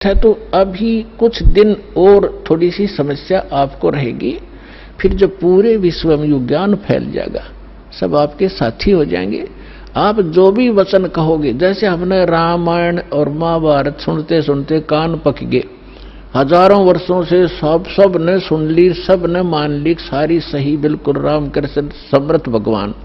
है तो अभी कुछ दिन और थोड़ी सी समस्या आपको रहेगी। फिर जब पूरे विश्व में यू ज्ञान फैल जाएगा, सब आपके साथी हो जाएंगे। आप जो भी वचन कहोगे, जैसे हमने रामायण और महाभारत सुनते सुनते कान पक गए, हजारों वर्षों से सब ने सुन ली, सब ने मान ली, सारी सही, बिल्कुल राम कृष्ण समर्थ भगवान।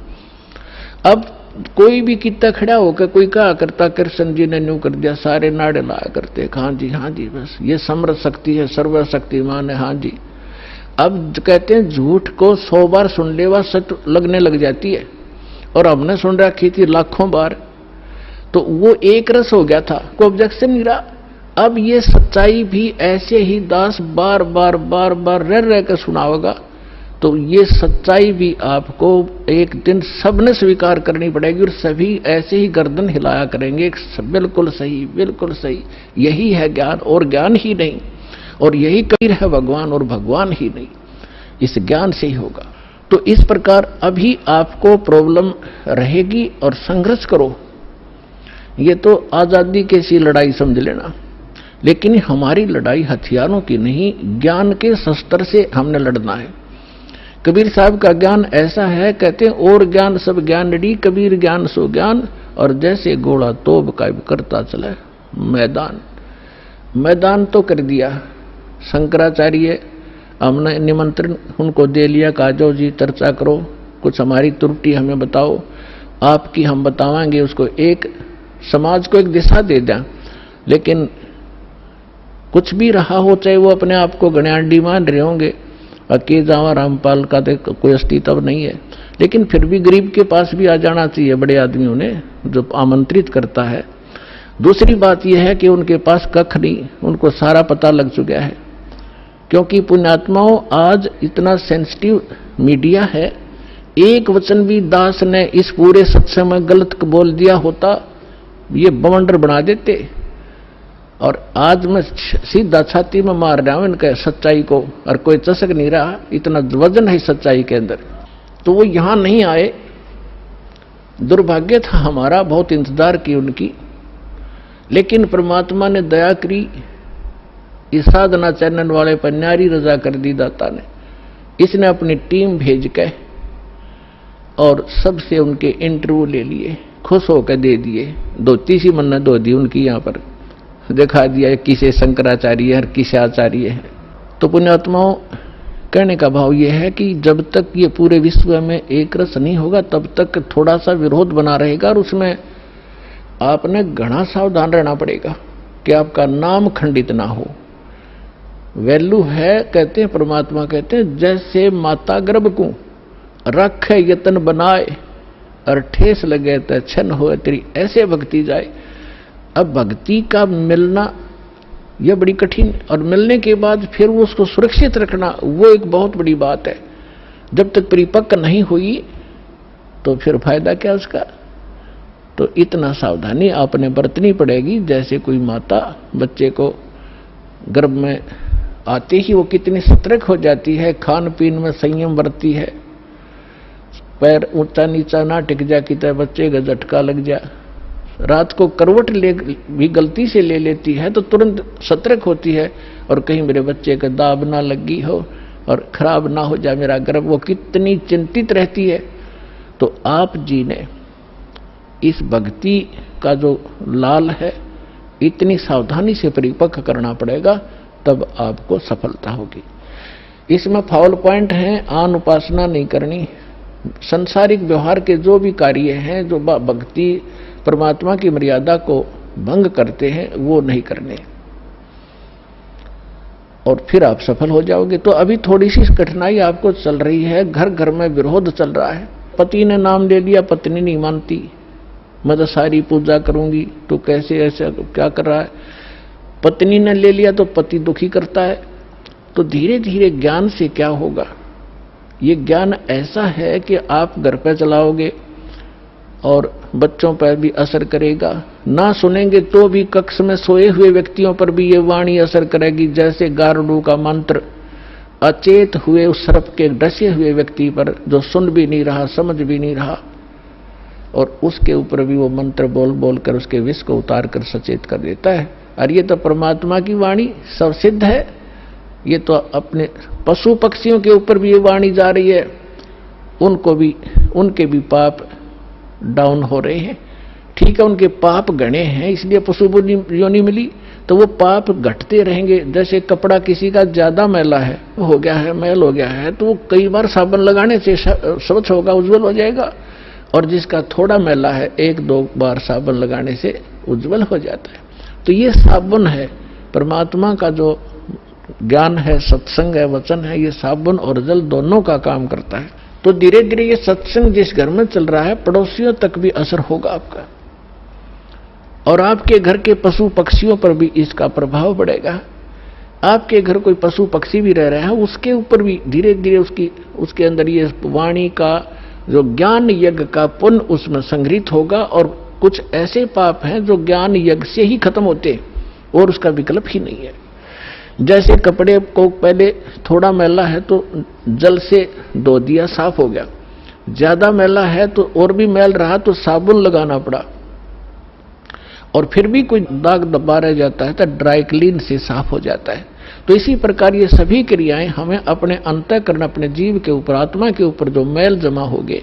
अब कोई भी कितना खड़ा होकर कोई कहा करता कृष्ण जी ने न्यू कर दिया, सारे नाड़े लाया करते, हाँ जी बस ये समर्थ शक्ति है, सर्वशक्तिमान है, हाँ जी। अब कहते हैं झूठ को 100 बार सुन ले वह सच लगने लग जाती है, और हमने सुन रखी थी लाखों बार, तो वो एक रस हो गया था, कोई ऑब्जेक्शन नहीं रहा। अब ये सच्चाई भी ऐसे ही दास बार बार रह कर सुनाओगा, तो ये सच्चाई भी आपको एक दिन सबने स्वीकार करनी पड़ेगी, और सभी ऐसे ही गर्दन हिलाया करेंगे, बिल्कुल सही, बिल्कुल सही, यही है ज्ञान और ज्ञान ही नहीं, और यही कबीर है भगवान और भगवान ही नहीं, इस ज्ञान से ही होगा। तो इस प्रकार अभी आपको प्रॉब्लम रहेगी और संघर्ष करो। ये तो आजादी की सी लड़ाई समझ लेना, लेकिन हमारी लड़ाई हथियारों की नहीं, ज्ञान के शस्त्र से हमने लड़ना है। कबीर साहब का ज्ञान ऐसा है, कहते हैं और ज्ञान सब ज्ञानड़ी, कबीर ज्ञान सो ज्ञान, और जैसे घोड़ा तोब का करता चले मैदान तो कर दिया शंकराचार्य, हमने निमंत्रण उनको दे लिया, कहा जाओ जी चर्चा करो, कुछ हमारी त्रुटि हमें बताओ, आपकी हम बतावांगे, उसको एक समाज को एक दिशा दे दें। लेकिन कुछ भी रहा हो, चाहे वो अपने आप को गण्याडी मान रहे होंगे, अके जावा रामपाल का तो कोई अस्तित्व नहीं है, लेकिन फिर भी गरीब के पास भी आ जाना चाहिए बड़े आदमियों ने, जो आमंत्रित करता है। दूसरी बात यह है कि उनके पास कख नहीं, उनको सारा पता लग चुका है, क्योंकि पुण्यात्माओं आज इतना सेंसिटिव मीडिया है, एक वचन भी दास ने इस पूरे सत्संग में गलत बोल दिया होता, ये बवंडर बना देते। और आज मैं सीधा छाती में मार रहा हूं इनके सच्चाई को, और कोई चसक नहीं रहा, इतना वजन है सच्चाई के अंदर, तो वो यहां नहीं आए। दुर्भाग्य था हमारा, बहुत इंतजार की उनकी, लेकिन परमात्मा ने दया करी, इस साधना चैनल वाले पर न्यारी रजा कर दी दाता ने। इसने अपनी टीम भेज के और सबसे उनके इंटरव्यू ले लिए, खुश होकर दे दिए, धोती सी मन्नत धो दी उनकी, यहां पर दिखा दिया किसे शंकराचार्य है, किसे आचार्य है। तो पुण्यात्माओं, कहने का भाव यह है कि जब तक ये पूरे विश्व में एक रस नहीं होगा, तब तक थोड़ा सा विरोध बना रहेगा, और उसमें आपने घना सावधान रहना पड़ेगा कि आपका नाम खंडित ना हो। वैल्यू है, कहते हैं परमात्मा, कहते हैं जैसे माता गर्भ को रखे यतन बनाए, और ठेस लगे तो छन हो तेरी, ऐसे भक्ति जाए। अब भक्ति का मिलना यह बड़ी कठिन, और मिलने के बाद फिर वो उसको सुरक्षित रखना, वो एक बहुत बड़ी बात है। जब तक परिपक्व नहीं हुई तो फिर फायदा क्या उसका। तो इतना सावधानी आपने बरतनी पड़ेगी, जैसे कोई माता बच्चे को गर्भ में आते ही वो कितनी सतर्क हो जाती है, खान पीन में संयम बरतती है, पैर ऊंचा नीचा ना टिक जा कि बच्चे का झटका लग जा, रात को करवट ले भी गलती से ले लेती है तो तुरंत सतर्क होती है, और कहीं मेरे बच्चे का दाब ना लगी हो और खराब ना हो जाए मेरा गर्भ, वो कितनी चिंतित रहती है। तो आप जी ने इस भक्ति का जो लाल है, इतनी सावधानी से परिपक्व करना पड़ेगा, तब आपको सफलता होगी। इसमें फाउल पॉइंट है, आन उपासना नहीं करनी, संसारिक व्यवहार के जो भी कार्य हैं, जो भक्ति परमात्मा की मर्यादा को भंग करते हैं, वो नहीं करने, और फिर आप सफल हो जाओगे। तो अभी थोड़ी सी कठिनाई आपको चल रही है, घर घर में विरोध चल रहा है। पति ने नाम ले लिया, पत्नी नहीं मानती, मैं तो सारी पूजा करूंगी, तो कैसे ऐसा क्या कर रहा है। पत्नी ने ले लिया तो पति दुखी करता है। तो धीरे धीरे ज्ञान से क्या होगा, ये ज्ञान ऐसा है कि आप घर पे चलाओगे और बच्चों पर भी असर करेगा, ना सुनेंगे तो भी कक्ष में सोए हुए व्यक्तियों पर भी ये वाणी असर करेगी, जैसे गारुड़ का मंत्र अचेत हुए उस सर्प के डसे हुए व्यक्ति पर, जो सुन भी नहीं रहा, समझ भी नहीं रहा, और उसके ऊपर भी वो मंत्र बोल बोल कर उसके विष को उतार कर सचेत कर देता है। और ये तो परमात्मा की वाणी सब सिद्ध है। ये तो अपने पशु पक्षियों के ऊपर भी ये वाणी जा रही है, उनके भी पाप डाउन हो रहे हैं। ठीक है, उनके पाप गणे हैं इसलिए पशु योनि मिली, तो वो पाप घटते रहेंगे। जैसे कपड़ा किसी का ज्यादा मैला है, हो गया है, मैल हो गया है, तो वो कई बार साबुन लगाने से स्वच्छ होगा, उज्जवल हो जाएगा। और जिसका थोड़ा मैला है, 1-2 बार साबुन लगाने से उज्जवल हो जाता है। तो ये साबुन है, परमात्मा का जो ज्ञान है, सत्संग है, वचन है, ये साबुन और जल दोनों का काम करता है। तो धीरे धीरे ये सत्संग जिस घर में चल रहा है, पड़ोसियों तक भी असर होगा आपका, और आपके घर के पशु पक्षियों पर भी इसका प्रभाव पड़ेगा। आपके घर कोई पशु पक्षी भी रह रहा है, उसके ऊपर भी धीरे धीरे उसके अंदर ये वाणी का जो ज्ञान यज्ञ का पुण्य उसमें संग्रहित होगा। और कुछ ऐसे पाप हैं जो ज्ञान यज्ञ से ही खत्म होते और उसका विकल्प ही नहीं है। जैसे कपड़े को पहले थोड़ा मैला है तो जल से धो दिया, साफ हो गया। ज्यादा मैला है तो और भी मैल रहा तो साबुन लगाना पड़ा, और फिर भी कोई दाग दबा रह जाता है तो ड्राई क्लीन से साफ हो जाता है। तो इसी प्रकार ये सभी क्रियाएं हमें अपने अंतःकरण, अपने जीव के ऊपर, आत्मा के ऊपर जो मैल जमा हो गए,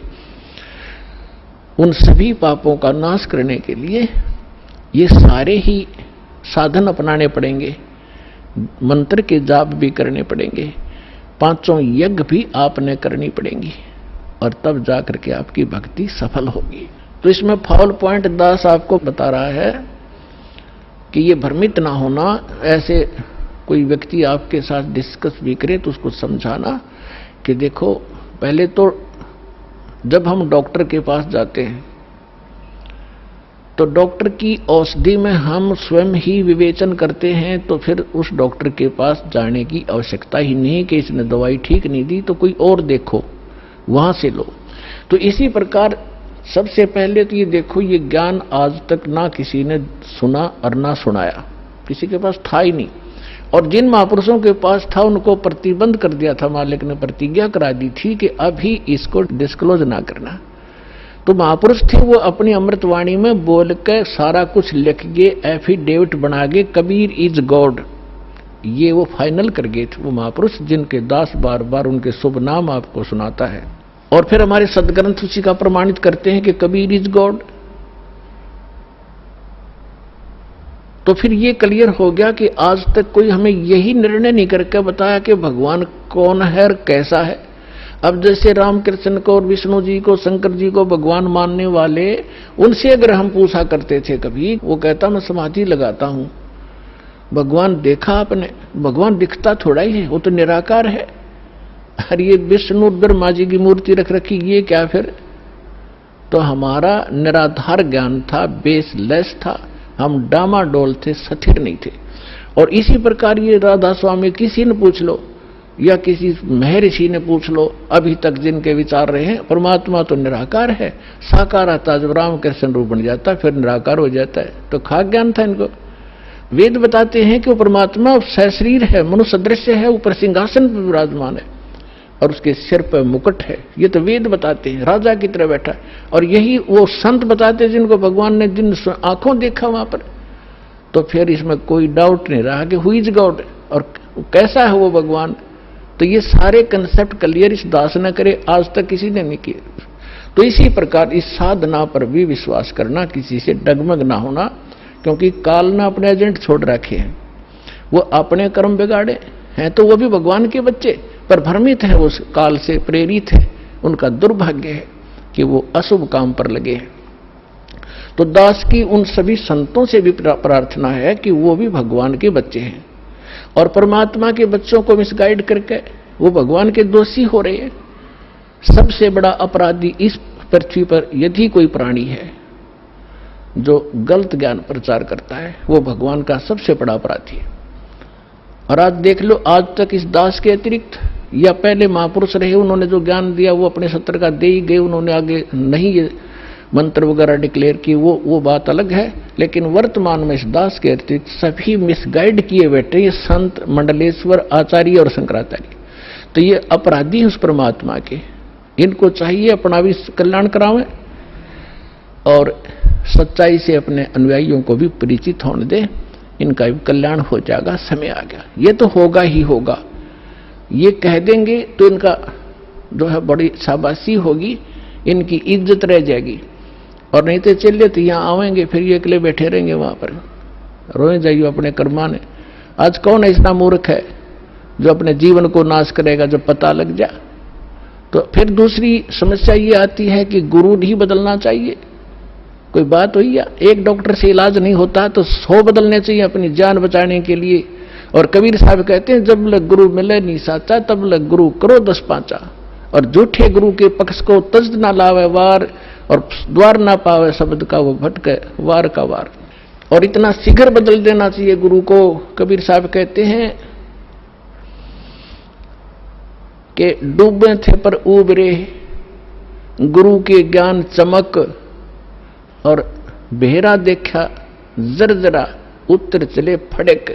उन सभी पापों का नाश करने के लिए ये सारे ही साधन अपनाने पड़ेंगे। मंत्र के जाप भी करने पड़ेंगे, 5 यज्ञ भी आपने करनी पड़ेंगी, और तब जाकर के आपकी भक्ति सफल होगी। तो इसमें फाउल पॉइंट दास आपको बता रहा है कि ये भ्रमित ना होना। ऐसे कोई व्यक्ति आपके साथ डिस्कस भी करे तो उसको समझाना कि देखो, पहले तो जब हम डॉक्टर के पास जाते हैं तो डॉक्टर की औषधि में हम स्वयं ही विवेचन करते हैं, तो फिर उस डॉक्टर के पास जाने की आवश्यकता ही नहीं कि इसने दवाई ठीक नहीं दी तो कोई और देखो, वहां से लो। तो इसी प्रकार सबसे पहले तो ये देखो, ये ज्ञान आज तक ना किसी ने सुना और ना सुनाया, किसी के पास था ही नहीं। और जिन महापुरुषों के पास था उनको प्रतिबंध कर दिया था, मालिक ने प्रतिज्ञा करा दी थी कि अभी इसको डिस्क्लोज ना करना। तो महापुरुष थे, वो अपनी अमृतवाणी में बोल के सारा कुछ लिख गए, एफिडेविट बना गए, कबीर इज गॉड, ये वो फाइनल कर गए थे वो महापुरुष, जिनके दास बार बार उनके शुभ नाम आपको सुनाता है। और फिर हमारे सदग्रंथ उसी का प्रमाणित करते हैं कि कबीर इज गॉड। तो फिर ये क्लियर हो गया कि आज तक कोई हमें यही निर्णय नहीं करके बताया कि भगवान कौन है और कैसा है। अब जैसे रामकृष्ण को और विष्णु जी को, शंकर जी को भगवान मानने वाले, उनसे अगर हम पूछा करते थे कभी, वो कहता मैं समाधि लगाता हूं, भगवान देखा आपने? भगवान दिखता थोड़ा ही है, वो तो निराकार है। अरे ये विष्णु ब्रह्मा जी की मूर्ति रख रखी, ये क्या फिर? तो हमारा निराधार ज्ञान था, बेसलेस था, हम डामाडोल थे, स्थिर नहीं थे। और इसी प्रकार ये राधा स्वामी किसी ने पूछ लो या किसी महर्षि ने पूछ लो, अभी तक जिनके विचार रहे हैं, परमात्मा तो निराकार है, साकार आता जब रामकृष्ण रूप बन जाता फिर निराकार हो जाता है। तो खाक ज्ञान था इनको। वेद बताते हैं कि वो परमात्मा सशरीर है, मनुष्य सदृश्य है, ऊपर सिंहासन पर विराजमान है और उसके सिर पर मुकुट है। ये तो वेद बताते हैं, राजा की तरह बैठा। और यही वो संत बताते हैं जिनको भगवान ने जिन आंखों देखा वहां पर। तो फिर इसमें कोई डाउट नहीं रहा कि हु इज गॉड और कैसा है वो भगवान। तो ये सारे कंसेप्ट क्लियर इस दास न करे, आज तक किसी ने नहीं किए। तो इसी प्रकार इस साधना पर भी विश्वास करना, किसी से डगमग ना होना, क्योंकि काल ने अपने एजेंट छोड़ रखे हैं, वो अपने कर्म बिगाड़े हैं, तो वो भी भगवान के बच्चे पर भ्रमित है, उस काल से प्रेरित है। उनका दुर्भाग्य है कि वो अशुभ काम पर लगे हैं। तो दास की उन सभी संतों से भी प्रार्थना है कि वो भी भगवान के बच्चे हैं, और परमात्मा के बच्चों को मिसगाइड करके वो भगवान के दोषी हो रहे हैं। सबसे बड़ा अपराधी इस पृथ्वी पर यदि कोई प्राणी है जो गलत ज्ञान प्रचार करता है, वो भगवान का सबसे बड़ा अपराधी है। और आज देख लो, आज तक इस दास के अतिरिक्त या पहले महापुरुष रहे, उन्होंने जो ज्ञान दिया वो अपने सत्र का दे ही गए, उन्होंने आगे नहीं ये मंत्र वगैरह डिक्लेयर की, वो बात अलग है। लेकिन वर्तमान में इस दास के अतिरिक्त सभी मिसगाइड किए बैठे, ये संत, मंडलेश्वर, आचार्य और शंकराचार्य। तो ये अपराधी उस परमात्मा के, इनको चाहिए अपना भी कल्याण करावें और सच्चाई से अपने अनुयायियों को भी परिचित होने दें। इनका भी कल्याण हो जाएगा, समय आ गया, ये तो होगा ही होगा। ये कह देंगे तो इनका जो है बड़ी शाबाशी होगी, इनकी इज्जत रह जाएगी। और नहीं तो चलिए तो यहाँ आवेंगे, फिर ये अकेले बैठे रहेंगे वहां पर, रोए जाइए अपने कर्माने। आज कौन ऐसा मूर्ख है जो अपने जीवन को नाश करेगा जब पता लग जाए? तो फिर दूसरी समस्या ये आती है कि गुरु नहीं बदलना चाहिए। कोई बात हुई या एक डॉक्टर से इलाज नहीं होता तो 100 बदलने चाहिए अपनी जान बचाने के लिए। और कबीर साहब कहते हैं, जब लग गुरु मिले नहीं साचा, तब लग गुरु करो 10 पांचा। और झूठे गुरु के पक्ष को तज ना लावे वार, और द्वार ना पावे शब्द का वो भटके वार का वार। और इतना शीघ्र बदल देना चाहिए गुरु को। कबीर साहब कहते हैं कि डूबे थे पर उबरे, गुरु के ज्ञान चमक, और बेहरा देखा जर जरा, उत्तर चले फड़क।